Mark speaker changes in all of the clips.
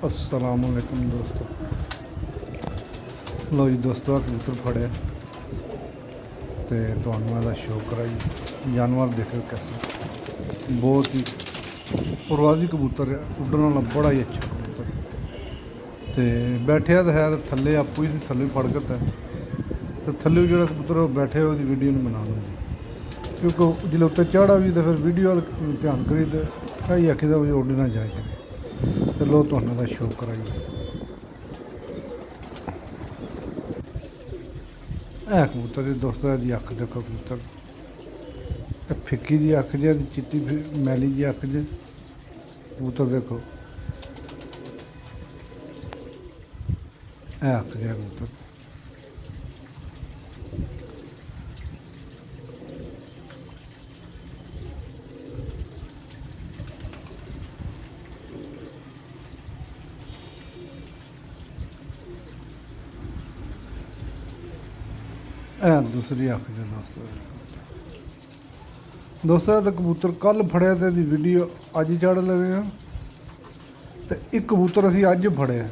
Speaker 1: अस्सलाम वालेकुम दोस्तों। लो जी दोस्तों, कबूतर फड़े तो मैं शो कराई। जानवर देखो कैसे बहुत ही प्रवासी कबूतर है, उड्डण वाला बड़ा ही अच्छा कबूतर। तो बैठे तो है थले आपू ही थले फड़कत है, तो थले जो कबूतर बैठे उसकी वीडियो नहीं बना लूँगी, क्योंकि जिसले उत्ते चढ़ा भी तो फिर वीडियो ध्यान करी तो यही आखी दा भी उड्ड ना जाए करें। तो लो तो शो कराइए। है कबूतर दोस्तों की अख देखो, कबूतर फिक्की जी अख जे, चिट्टी मैली जी अख जे। कबूतर देखो है अख जे कबूतर। है दूसरी अख जे दोस्तों तो कबूतर कल फड़िया तो वीडियो अज चढ़ लगे हैं। तो एक कबूतर असी अज फड़िया,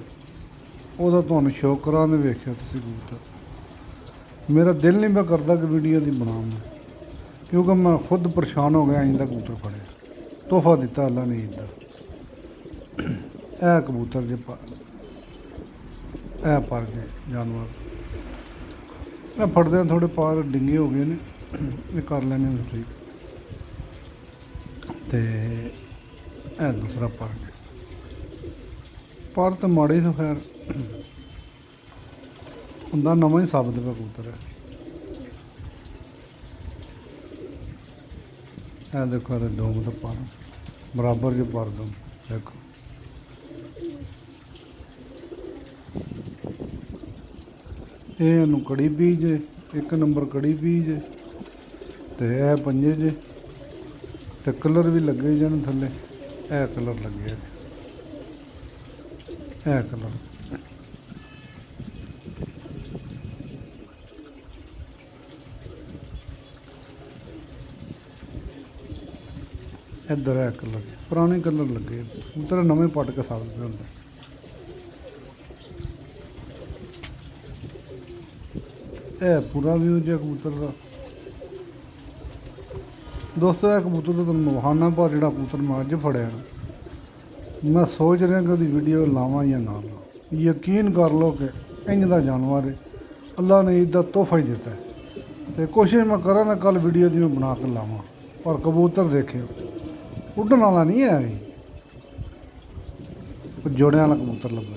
Speaker 1: वह तुहानूं शो करा दे। वेखियो तुसीं कबूतर, मेरा दिल नहीं मैं करता कि वीडियो की बनाऊँ, क्योंकि मैं खुद परेशान हो गया। इंदा कबूतर फड़िया, तोहफा दिता अल्लाह ने ईद का। कबूतर जे पर जे जानवर फटदे थोड़े पार डिंगे हो गए ने, ये कर लैने ठीक। तो दूसरा पर तो माड़े ही खैर बंदा नवा ही साबित का कबूतर है। देखो डोम तो पर बराबर जो पर दम देखो। ये कड़ी बीज है, एक नंबर कड़ी बीज है। तो यह पंजे जे, तो कलर भी लगे जन थले, यह कलर लगे है कलर। इधर है कलर, पुराने कलर लगे, कबूतर नवे पट के साबित होंगे। यह पूरा व्यू जो कबूतर का दोस्तों। यह कबूतर तो तुम बहाना, पर जो कबूतर मैं अज फड़िया मैं सोच रहा कि वीडियो लावा या ना लावा। यकीन कर लो कि इंज का जानवर है, अल्लाह ने ईद का तोहफा ही दिता है। तो कोशिश मैं करा ना कल वीडियो की मैं बना के लावा, पर कबूतर देखियो उड्डण वाला नहीं है, जोड़ियां वाला कबूतर लगा।